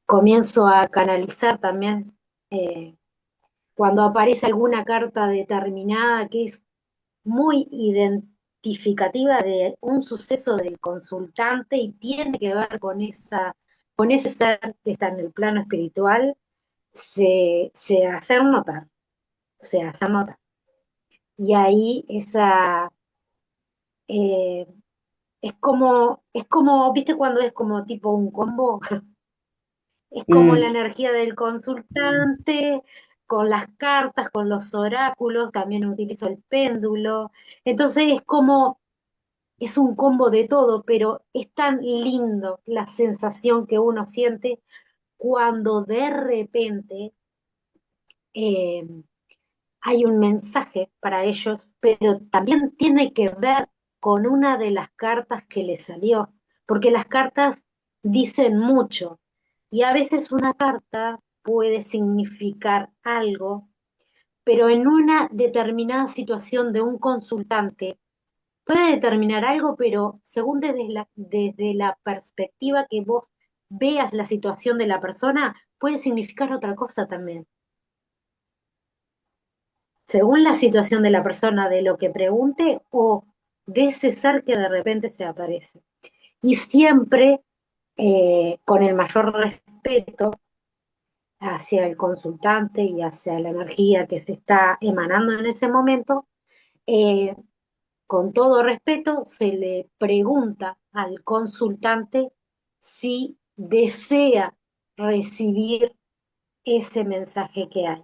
comienzo a canalizar también cuando aparece alguna carta determinada que es muy identificativa de un suceso del consultante y tiene que ver con con ese ser que está en el plano espiritual, se hace notar, se hace notar. Y ahí eh, es como, ¿viste cuando es como tipo un combo? Es como la Mm, energía del consultante, con las cartas, con los oráculos, también utilizo el péndulo. Entonces es como, es un combo de todo, pero es tan lindo la sensación que uno siente cuando de repente eh, hay un mensaje para ellos, pero también tiene que ver con una de las cartas que le salió, porque las cartas dicen mucho y a veces una carta puede significar algo, pero en una determinada situación de un consultante puede determinar algo, pero según desde la perspectiva que vos veas la situación de la persona, puede significar otra cosa también. Según la situación de la persona, de lo que pregunte o de ese ser que de repente se aparece. Y siempre con el mayor respeto hacia el consultante y hacia la energía que se está emanando en ese momento, eh, con todo respeto se le pregunta al consultante si desea recibir ese mensaje que hay.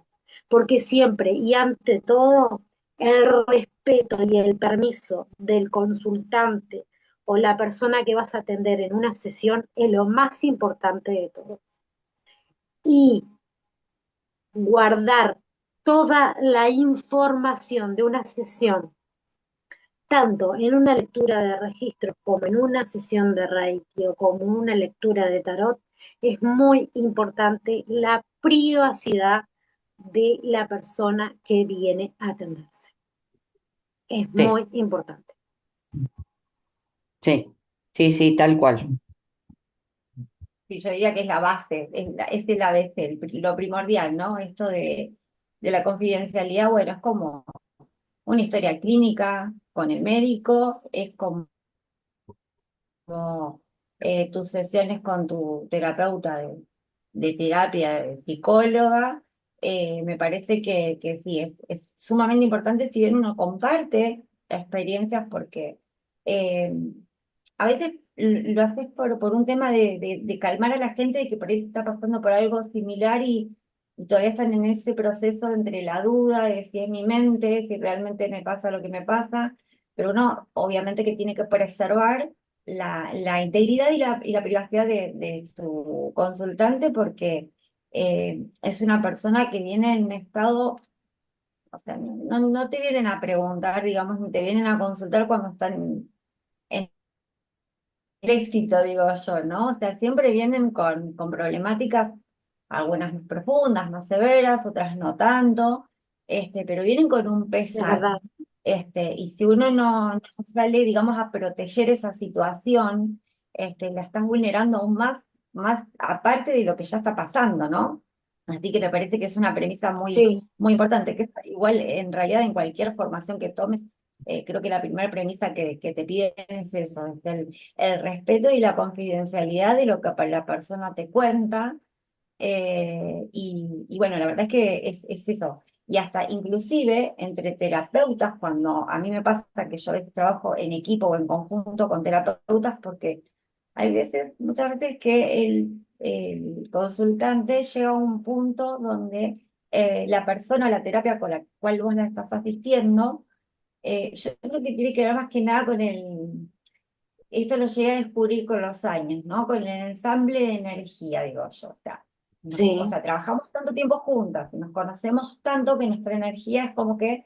Porque siempre y ante todo, el respeto y el permiso del consultante o la persona que vas a atender en una sesión es lo más importante de todo. Y guardar toda la información de una sesión, tanto en una lectura de registros como en una sesión de Reiki o como una lectura de tarot, es muy importante la privacidad de la persona que viene a atenderse. Es Sí, muy importante. sí, sí, sí, tal cual. Sí, yo diría que es la base, es el ABC, lo primordial, ¿no? Esto de la confidencialidad, bueno, es como una historia clínica con el médico, es como tus sesiones con tu terapeuta de terapia, de psicóloga. Me parece que sí, es sumamente importante si bien uno comparte experiencias porque eh, a veces lo haces por un tema de calmar a la gente de que por ahí está pasando por algo similar y todavía están en ese proceso entre la duda de si es mi mente, si realmente me pasa lo que me pasa, pero uno obviamente que tiene que preservar la integridad y la privacidad de su consultante porque es una persona que viene en un estado, o sea, no te vienen a preguntar, digamos, ni te vienen a consultar cuando están en el éxito, digo yo, ¿no? O sea, siempre vienen con problemáticas, algunas más profundas, más severas, otras no tanto, pero vienen con un Es pesar. verdad. Y si uno no sale, digamos, a proteger esa situación, la estás vulnerando aún más aparte de lo que ya está pasando, ¿no? Así que me parece que es una premisa Sí, muy importante, que es igual en realidad en cualquier formación que tomes, creo que la primera premisa que te piden es eso, es el respeto y la confidencialidad de lo que la persona te cuenta. Y bueno, la verdad es que es eso. Y hasta inclusive entre terapeutas, cuando a mí me pasa que yo a veces trabajo en equipo o en conjunto con terapeutas, porque hay veces, muchas veces que el consultante llega a un punto donde la persona, la terapia con la cual vos la estás asistiendo, yo creo que tiene que ver más que nada con esto lo llegué a descubrir con los años, ¿no? Con el ensamble de energía, digo yo. O sea, o sí. sea, trabajamos tanto tiempo juntas y nos conocemos tanto que nuestra energía es como que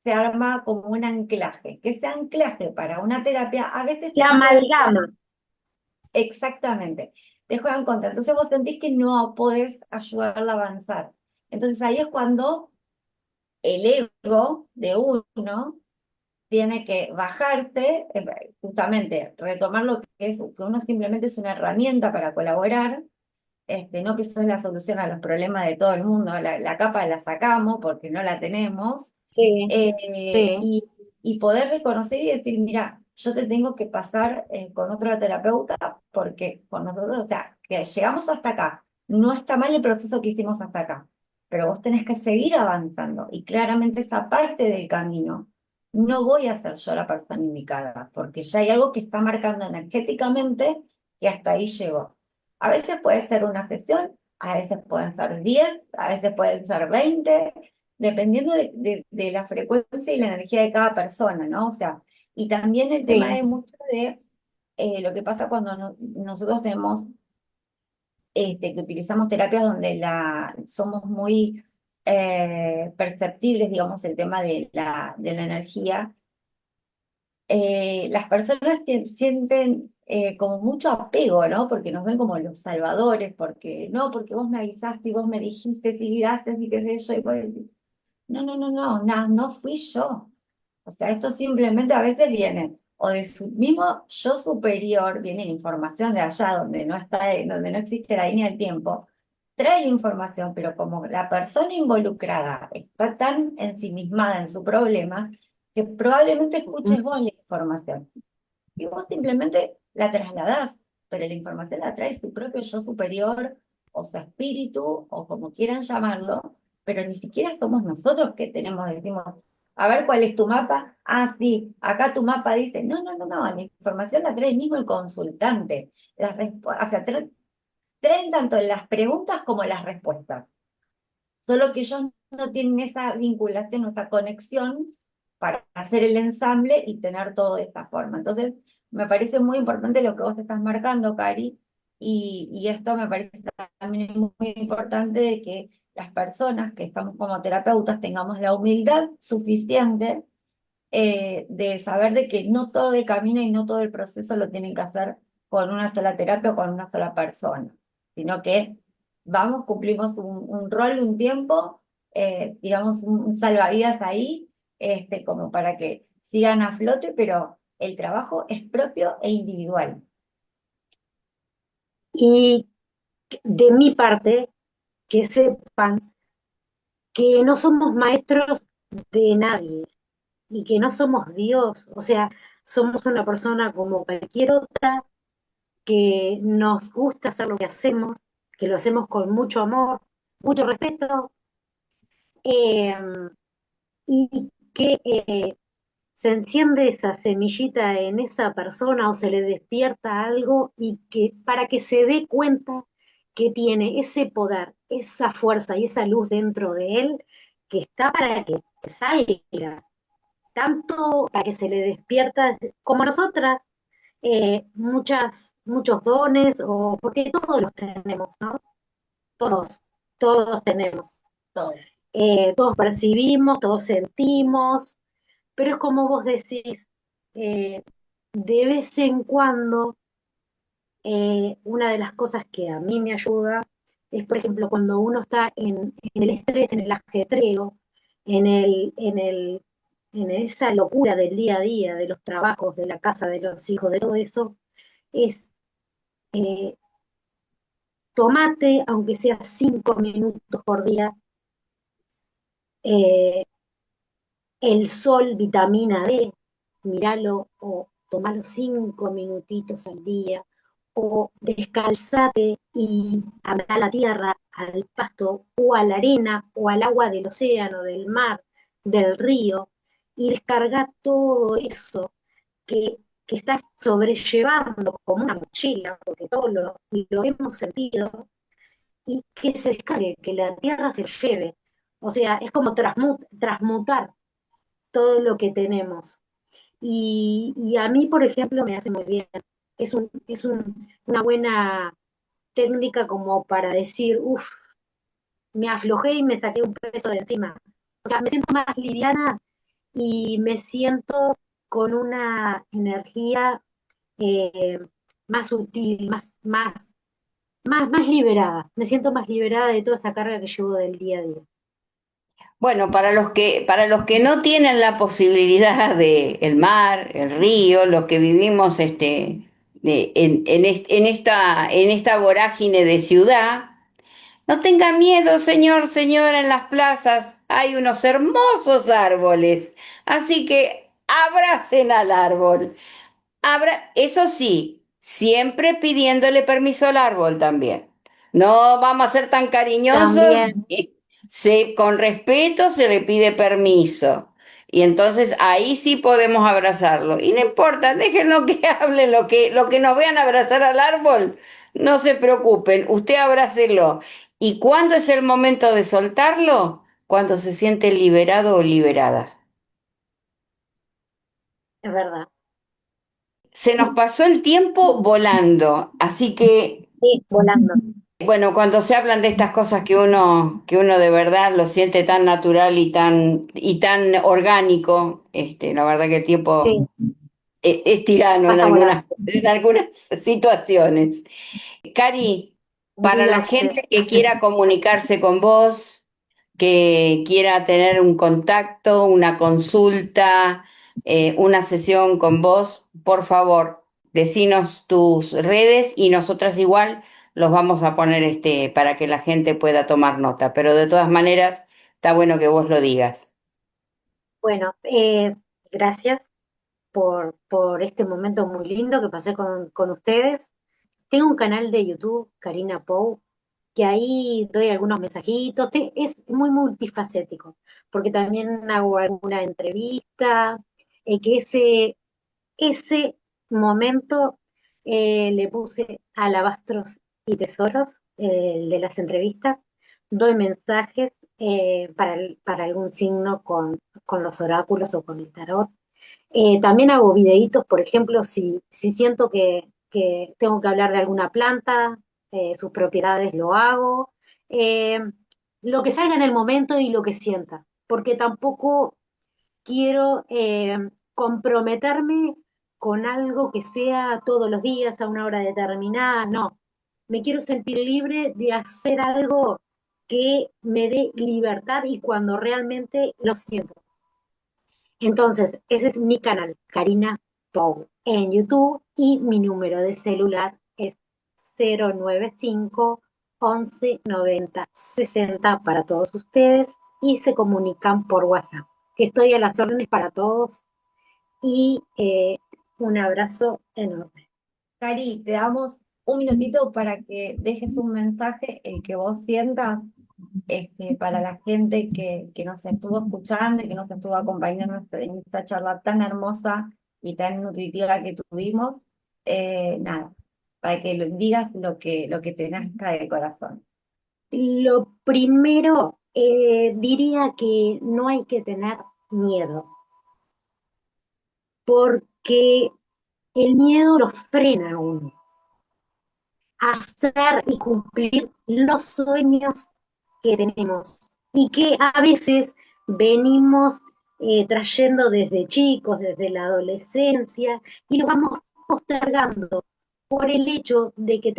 se arma como un anclaje. Que ese anclaje para una terapia a veces Se puede amalgama. exactamente, te juegan contra. Entonces vos sentís que no podés ayudarla a avanzar. Entonces ahí es cuando el ego de uno tiene que bajarse, justamente retomar lo que es, que uno simplemente es una herramienta para colaborar, no que eso es la solución a los problemas de todo el mundo, la capa la sacamos porque no la tenemos, Sí, eh, sí, y, y poder reconocer y decir, mira, yo te tengo que pasar con otro terapeuta porque con nosotros, o sea, que llegamos hasta acá, no está mal el proceso que hicimos hasta acá, pero vos tenés que seguir avanzando y claramente esa parte del camino no voy a ser yo la persona indicada, porque ya hay algo que está marcando energéticamente que hasta ahí llegó. A veces puede ser una sesión, a veces pueden ser 10, a veces pueden ser 20, dependiendo de la frecuencia y la energía de cada persona, ¿no? O sea, y también el tema sí, de mucho de lo que pasa cuando nosotros tenemos, que utilizamos terapias donde somos muy perceptibles, digamos, el tema de la energía, las personas sienten como mucho apego, ¿no? Porque nos ven como los salvadores, porque no, porque vos me avisaste y vos me dijiste si gracias y qué sé yo, y vos decís, no, no, no, no, no, no fui yo. O sea, esto simplemente a veces viene o de su mismo yo superior, viene la información de allá donde no está, donde no existe la línea del tiempo, trae la información, pero como la persona involucrada está tan ensimismada en su problema, que probablemente escuches vos la información. Y vos simplemente la trasladás, pero la información la trae su propio yo superior, o su espíritu, o como quieran llamarlo, pero ni siquiera somos nosotros que tenemos, decimos, a ver cuál es tu mapa. Ah, sí, acá tu mapa dice, no, no, no, no, la información la trae mismo el consultante. O sea, traen tanto las preguntas como las respuestas. Solo que ellos no tienen esa vinculación, esa conexión para hacer el ensamble y tener todo de esta forma. Entonces, me parece muy importante lo que vos estás marcando, Cari, y esto me parece también muy importante de que las personas que estamos como terapeutas tengamos la humildad suficiente de saber de que no todo el camino y no todo el proceso lo tienen que hacer con una sola terapia o con una sola persona, sino que vamos, cumplimos un rol, un tiempo, tiramos un salvavidas ahí, como para que sigan a flote, pero el trabajo es propio e individual. Y de mi parte, que sepan que no somos maestros de nadie y que no somos Dios, o sea, somos una persona como cualquier otra, que nos gusta hacer lo que hacemos, que lo hacemos con mucho amor, mucho respeto, eh, y que se enciende esa semillita en esa persona o se le despierta algo y que para que se dé cuenta que tiene ese poder, esa fuerza y esa luz dentro de él que está para que salga, tanto para que se le despierta como a nosotras, muchos dones, o porque todos los tenemos, ¿no? Todos, todos tenemos. Todo. Todos percibimos, todos sentimos, pero es como vos decís, eh, de vez en cuando, una de las cosas que a mí me ayuda es, por ejemplo, cuando uno está en el estrés, en el ajetreo, en en esa locura del día a día, de los trabajos, de la casa, de los hijos, de todo eso, es eh, tomate, aunque sea 5 minutos por día, eh, el sol, vitamina D, míralo o tomalo 5 minutitos al día, o descalzate y anda a la tierra, al pasto, o a la arena, o al agua del océano, del mar, del río, y descarga todo eso que, que estás sobrellevando como una mochila, porque todo lo hemos sentido, y que se descargue, que la tierra se lleve. O sea, es como transmutar todo lo que tenemos. Y a mí, por ejemplo, me hace muy bien. Una buena técnica como para decir, uff, me aflojé y me saqué un peso de encima. O sea, me siento más liviana y me siento con una energía eh, más sutil, más liberada. Me siento más liberada de toda esa carga que llevo del día a día. Bueno, para los que no tienen la posibilidad de el mar, el río, los que vivimos en esta vorágine de ciudad, no tenga miedo, señor, señora, en las plazas hay unos hermosos árboles, así que abracen al árbol. Eso sí, siempre pidiéndole permiso al árbol también. No vamos a ser tan cariñosos. También, Con respeto se le pide permiso. Y entonces ahí sí podemos abrazarlo. Y no importa, déjenlo que hable, lo que nos vean abrazar al árbol, no se preocupen, usted abrácelo. ¿Y cuándo es el momento de soltarlo? Cuando se siente liberado o liberada. es verdad. Se nos pasó el tiempo volando, así que Sí, volando. Bueno, cuando se hablan de estas cosas que uno de verdad lo siente tan natural y tan orgánico, la verdad que el tiempo Sí, es tirano pasa volando. en algunas situaciones. Cari, para la Dígame. gente que quiera comunicarse con vos, que quiera tener un contacto, una consulta, una sesión con vos, por favor, decinos tus redes y nosotras igual los vamos a poner para que la gente pueda tomar nota. Pero de todas maneras, está bueno que vos lo digas. Bueno, gracias por este momento muy lindo que pasé con ustedes. Tengo un canal de YouTube, Karina Pou, que ahí doy algunos mensajitos. Es muy multifacético, porque también hago alguna entrevista, que ese momento le puse alabastros y tesoros, el de las entrevistas. Doy mensajes para algún signo con los oráculos o con el tarot. También hago videitos, por ejemplo, si siento que tengo que hablar de alguna planta, sus propiedades, lo hago. Eh, lo que salga en el momento y lo que sienta, porque tampoco quiero comprometerme con algo que sea todos los días a una hora determinada, no. Me quiero sentir libre de hacer algo que me dé libertad y cuando realmente lo siento. Entonces, ese es mi canal, Karina Pou, en YouTube y mi número de celular es 095 11 90 60 para todos ustedes y se comunican por WhatsApp. Que estoy a las órdenes para todos y un abrazo enorme. Cari, te damos un minutito para que dejes un mensaje, el que vos sientas, para la gente que nos estuvo escuchando y que nos estuvo acompañando en esta charla tan hermosa y tan nutritiva que tuvimos. Nada, para que digas lo que te nazca del corazón. Lo primero, diría que no hay que tener miedo, porque el miedo lo frena a uno. Hacer y cumplir los sueños que tenemos y que a veces venimos trayendo desde chicos, desde la adolescencia, y lo vamos postergando por el hecho de que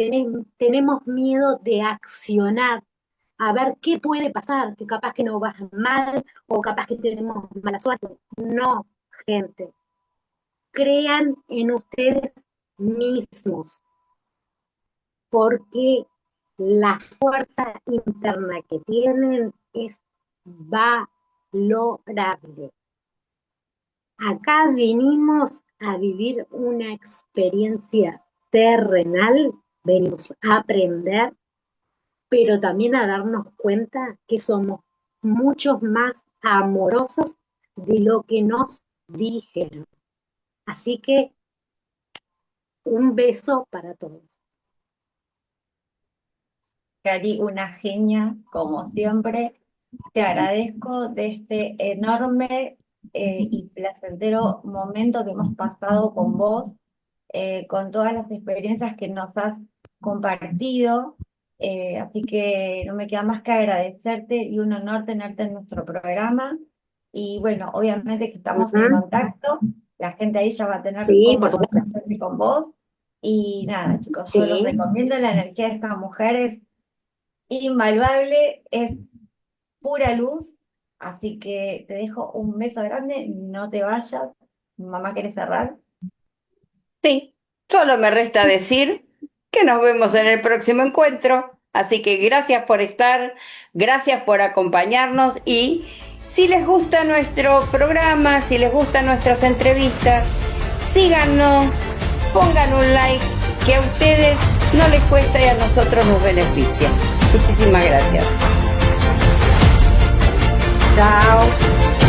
tenemos miedo de accionar, a ver qué puede pasar, que capaz que nos va mal o capaz que tenemos mala suerte. No, gente, crean en ustedes mismos, porque la fuerza interna que tienen es valorable. Acá venimos a vivir una experiencia terrenal, venimos a aprender, pero también a darnos cuenta que somos muchos más amorosos de lo que nos dijeron. Así que un beso para todos. Cari, una genia, como siempre. Te agradezco de este enorme y placentero momento que hemos pasado con vos, con todas las experiencias que nos has compartido. Así que no me queda más que agradecerte y un honor tenerte en nuestro programa. Y bueno, obviamente que estamos en Ujú. contacto. La gente ahí ya va a tener Sí, por cómo supuesto. contactarse con vos. Y nada, chicos, yo los Sí. recomiendo. La energía de estas mujeres invaluable, es pura luz, así que te dejo un beso grande, no te vayas. Mamá, ¿quieres cerrar? Sí, solo me resta decir que nos vemos en el próximo encuentro. Así que gracias por estar, gracias por acompañarnos y si les gusta nuestro programa, si les gustan nuestras entrevistas, síganos, pongan un like que a ustedes no les cuesta y a nosotros nos beneficia. Muchísimas gracias. Chao.